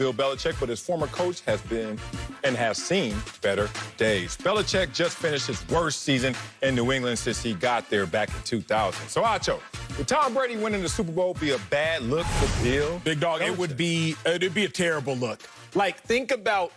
Bill Belichick, but his former coach has been and has seen better days. Belichick just finished his worst season in New England since he got there back in 2000. So, Acho, would Tom Brady winning the Super Bowl be a bad look for Bill? Big dog, it'd be a terrible look. Like, think about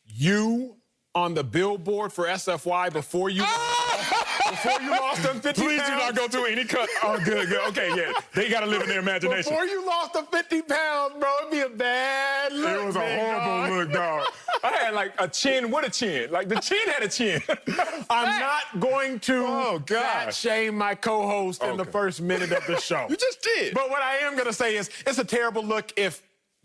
you on the billboard for SFY before you lost them 50 Please pounds. do not go through any cut. Oh, good. Okay, yeah. They got to live in their imagination. Before you lost the 50 pounds, bro, it'd be a bad look. It was a horrible look, dog. I had like a chin with a chin. Like the chin had a chin. I'm not going to fat shame my co-host in the first minute of the show. You just did. But what I am going to say is it's a terrible look if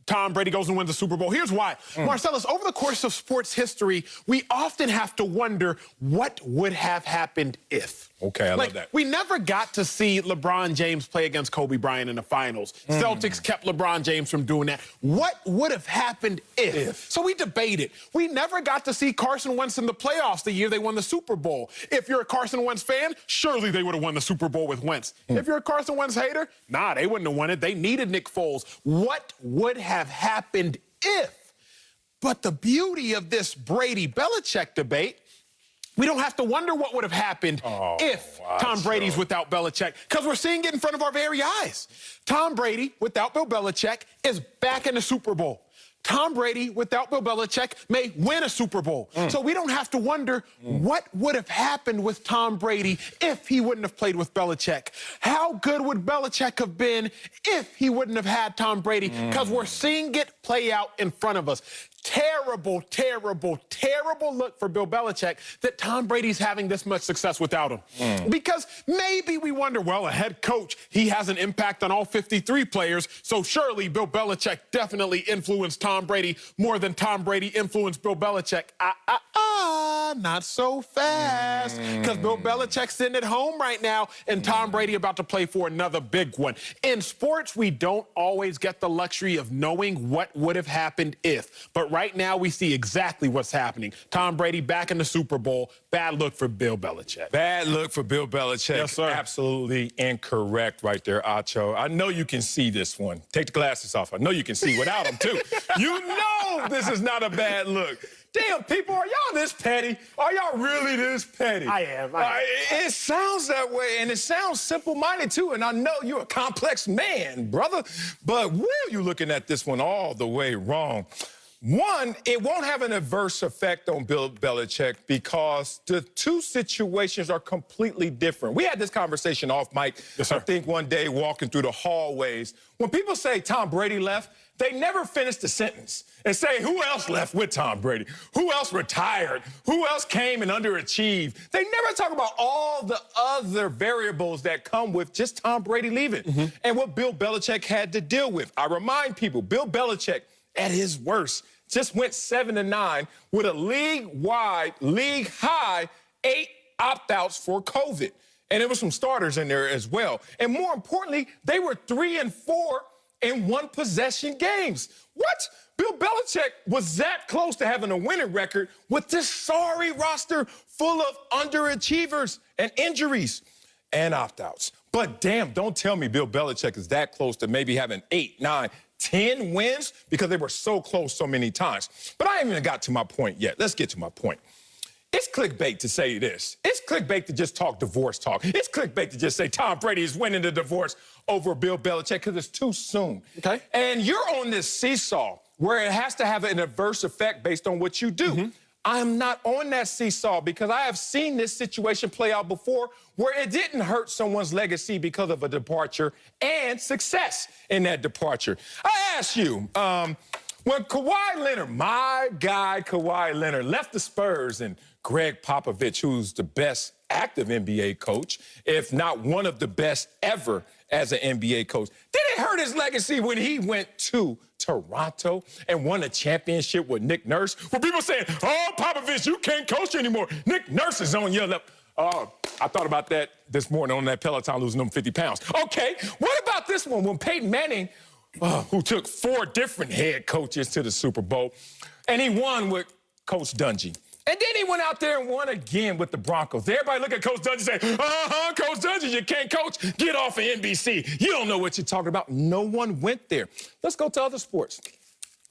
Tom Brady goes and wins the Super Bowl. Here's why. Marcellus, over the course of sports history, we often have to wonder what would have happened if. Okay, I love that. We never got to see LeBron James play against Kobe Bryant in the finals. Celtics kept LeBron James from doing that. What would have happened if? So we debated. We never got to see Carson Wentz in the playoffs the year they won the Super Bowl. If you're a Carson Wentz fan, surely they would have won the Super Bowl with Wentz. If you're a Carson Wentz hater, nah, they wouldn't have won it. They needed Nick Foles. What would have happened if? But the beauty of this Brady-Belichick debate, we don't have to wonder what would have happened if Tom Brady's without Belichick, because we're seeing it in front of our very eyes. Tom Brady, without Bill Belichick, is back in the Super Bowl. Tom Brady, without Bill Belichick, may win a Super Bowl. So we don't have to wonder what would have happened with Tom Brady if he wouldn't have played with Belichick. How good would Belichick have been if he wouldn't have had Tom Brady? Because we're seeing it play out in front of us. Terrible, terrible, terrible look for Bill Belichick that Tom Brady's having this much success without him. Because maybe we wonder, well, a head coach, he has an impact on all 53 players, so surely Bill Belichick definitely influenced Tom Brady more than Tom Brady influenced Bill Belichick. Not so fast, because Bill Belichick's sitting at home right now, and Tom Brady about to play for another big one. In sports, we don't always get the luxury of knowing what would have happened if. But right now, we see exactly what's happening. Tom Brady back in the Super Bowl. Bad look for Bill Belichick. Bad look for Bill Belichick. Yes, sir. Absolutely incorrect right there, Acho. I know you can see this one. Take the glasses off. I know you can see without them, too. You know this is not a bad look. Damn, people, are y'all this petty? Are y'all really this petty? I am. It sounds that way, and it sounds simple-minded, too, and I know you're a complex man, brother, but where are you looking at this one all the way wrong? One, it won't have an adverse effect on Bill Belichick because the two situations are completely different. We had this conversation off mic, yes, sir. I think one day walking through the hallways. When people say Tom Brady left, they never finish the sentence and say, who else left with Tom Brady? Who else retired? Who else came and underachieved? They never talk about all the other variables that come with just Tom Brady leaving and what Bill Belichick had to deal with. I remind people, Bill Belichick, at his worst, just went 7-9 with a league-wide, league-high 8 opt-outs for COVID. And there were some starters in there as well. And more importantly, they were 3-4 in one-possession games. What? Bill Belichick was that close to having a winning record with this sorry roster full of underachievers and injuries and opt-outs. But damn, don't tell me Bill Belichick is that close to maybe having 8, 9, 10 wins because they were so close so many times. But I haven't even got to my point yet. Let's get to my point. It's clickbait to say this. It's clickbait to just talk divorce talk. It's clickbait to just say Tom Brady is winning the divorce over Bill Belichick because it's too soon. Okay. And you're on this seesaw where it has to have an adverse effect based on what you do. I'm not on that seesaw because I have seen this situation play out before where it didn't hurt someone's legacy because of a departure and success in that departure. I ask you, when Kawhi Leonard, my guy Kawhi Leonard, left the Spurs and Greg Popovich, who's the best active NBA coach, if not one of the best ever as an NBA coach, did it hurt his legacy when he went to Toronto and won a championship with Nick Nurse? Where people saying, oh, Popovich, you can't coach anymore. Nick Nurse is on your level. I thought about that this morning on that Peloton losing them 50 pounds. Okay, what about this one? When Peyton Manning, who took 4 different head coaches to the Super Bowl, and he won with Coach Dungy. And then he went out there and won again with the Broncos. Everybody look at Coach Dungy and say, Coach Dungy, you can't coach. Get off of NBC. You don't know what you're talking about. No one went there. Let's go to other sports.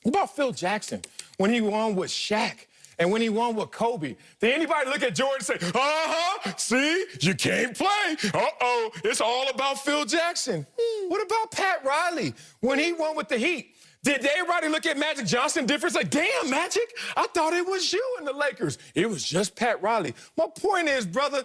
What about Phil Jackson when he won with Shaq and when he won with Kobe? Did anybody look at Jordan and say, see, you can't play. Uh-oh, it's all about Phil Jackson. What about Pat Riley when he won with the Heat? Did everybody look at Magic Johnson different? Like, damn, Magic, I thought it was you in the Lakers. It was just Pat Riley. My point is, brother,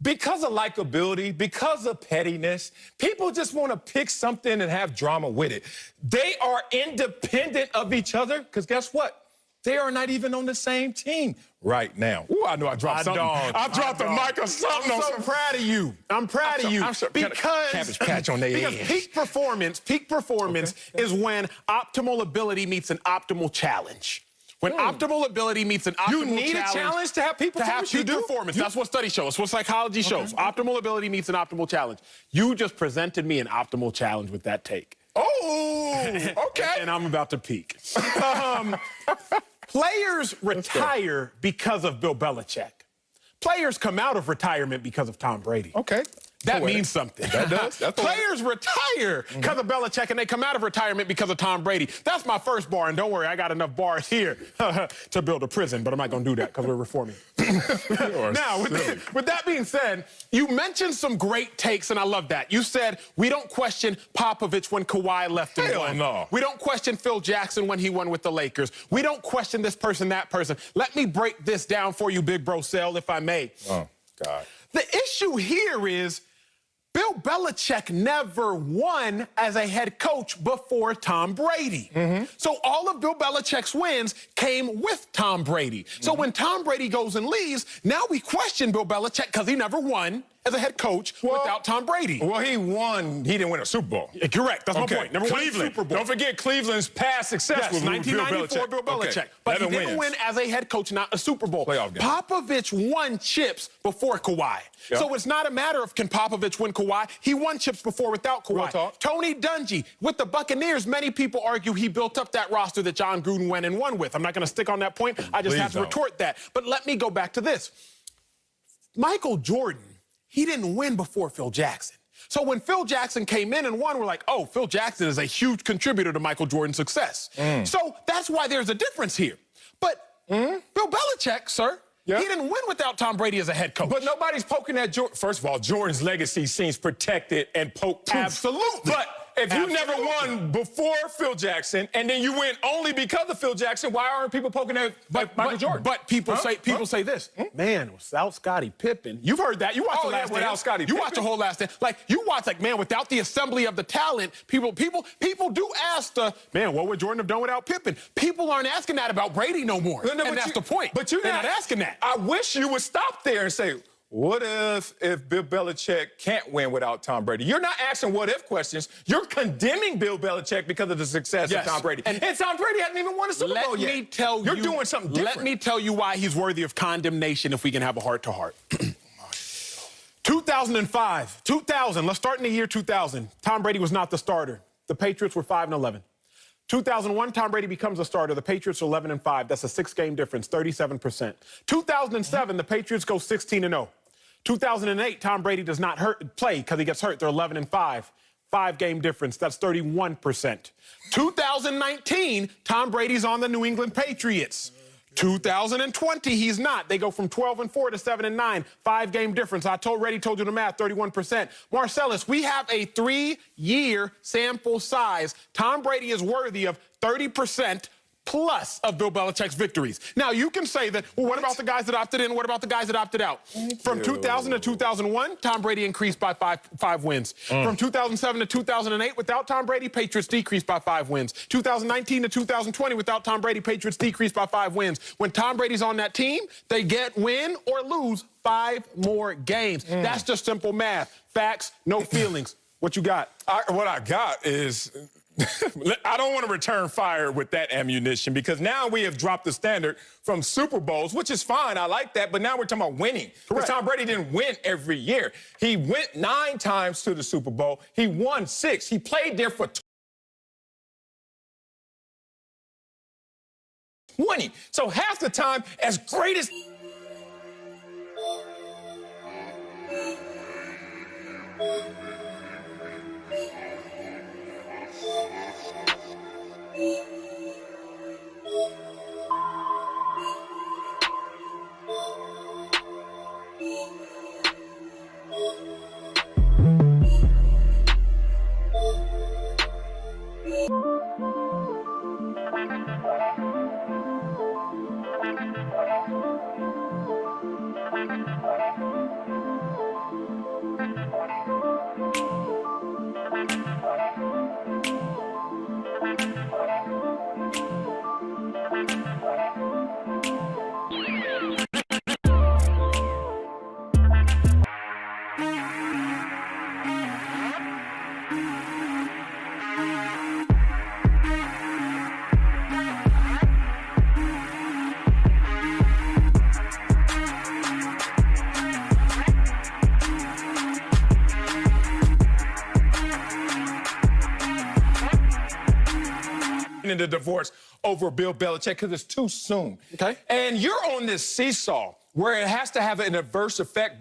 because of likability, because of pettiness, people just want to pick something and have drama with it. They are independent of each other because guess what? They are not even on the same team right now. Ooh, I know I dropped something. I dropped a mic or something. I'm so proud of you. I'm proud of you. Because Cabbage Patch on their because peak performance is when optimal ability meets an optimal challenge. When optimal ability meets an optimal challenge. You need a challenge to have peak performance? To have peak performance. That's what studies show. It's what psychology shows. Optimal ability meets an optimal challenge. You just presented me an optimal challenge with that take. Oh, okay. And I'm about to peak. Players retire because of Bill Belichick. Players come out of retirement because of Tom Brady. Okay. That means something. That does. Players retire because of Belichick, and they come out of retirement because of Tom Brady. That's my first bar, and don't worry, I got enough bars here to build a prison, but I'm not going to do that because we're reforming. Now, with that being said, you mentioned some great takes, and I love that. You said, we don't question Popovich when Kawhi left and won. No. We don't question Phil Jackson when he won with the Lakers. We don't question this person, that person. Let me break this down for you, Big Bro Sell, if I may. Oh, God. The issue here is Bill Belichick never won as a head coach before Tom Brady. So all of Bill Belichick's wins came with Tom Brady. So when Tom Brady goes and leaves, now we question Bill Belichick because he never won as a head coach without Tom Brady. Well, he won. He didn't win a Super Bowl. Correct. That's my point. Never won a Super Bowl. Don't forget Cleveland's past success was 1994 Bill Belichick. Okay. But he didn't win as a head coach, not a Super Bowl. Playoff game. Popovich won chips before Kawhi. Yep. So it's not a matter of can Popovich win Kawhi. He won chips before without Kawhi. Real talk. Tony Dungy with the Buccaneers, many people argue he built up that roster that John Gruden went and won with. I'm not going to stick on that point. I just have to retort that. But let me go back to this. Michael Jordan, he didn't win before Phil Jackson. So when Phil Jackson came in and won, we're like, oh, Phil Jackson is a huge contributor to Michael Jordan's success. So that's why there's a difference here. But Bill Belichick, sir, he didn't win without Tom Brady as a head coach. But nobody's poking at Jordan. First of all, Jordan's legacy seems protected and poked. Absolutely. But if you never won before Phil Jackson and then you win only because of Phil Jackson, why aren't people poking at Michael Jordan? But people say this. Man, without Scottie Pippen. You've heard that. You watch the Last Dance. Without Scottie Pippen. You watch the whole Last Dance. Like, you watch, like, man, without the assembly of the talent, people do ask man, what would Jordan have done without Pippen? People aren't asking that about Brady no more. And that's the point. But they're not asking that. I wish you would stop there and say, what if Bill Belichick can't win without Tom Brady? You're not asking what-if questions. You're condemning Bill Belichick because of the success of Tom Brady. And Tom Brady hasn't even won a Super Bowl yet. You're doing something different. Let me tell you why he's worthy of condemnation if we can have a heart-to-heart. 2005. 2000. Let's start in the year 2000. Tom Brady was not the starter. The Patriots were 5-11. 2001, Tom Brady becomes a starter. The Patriots are 11-5. That's a 6-game difference, 37%. 2007, the Patriots go 16-0. 2008, Tom Brady does not play because he gets hurt. They're 11-5. 5-game difference. That's 31%. 2019, Tom Brady's on the New England Patriots. 2020, he's not. They go from 12-4 to 7-9. 5-game difference. I already told you the math, 31%. Marcellus, we have a 3-year sample size. Tom Brady is worthy of 30% plus of Bill Belichick's victories. Now, you can say that, well, what about the guys that opted in? What about the guys that opted out? From 2000 to 2001, Tom Brady increased by five wins. From 2007 to 2008, without Tom Brady, Patriots decreased by 5 wins. 2019 to 2020, without Tom Brady, Patriots decreased by 5 wins. When Tom Brady's on that team, they win or lose 5 more games. That's just simple math. Facts, no feelings. What you got? What I got is... I don't want to return fire with that ammunition because now we have dropped the standard from Super Bowls, which is fine. I like that. But now we're talking about winning. Because Tom Brady didn't win every year. He went 9 times to the Super Bowl. He won 6. He played there for 20. So half the time, as great as... threatening to divorce over Bill Belichick because it's too soon. Okay. And you're on this seesaw where it has to have an adverse effect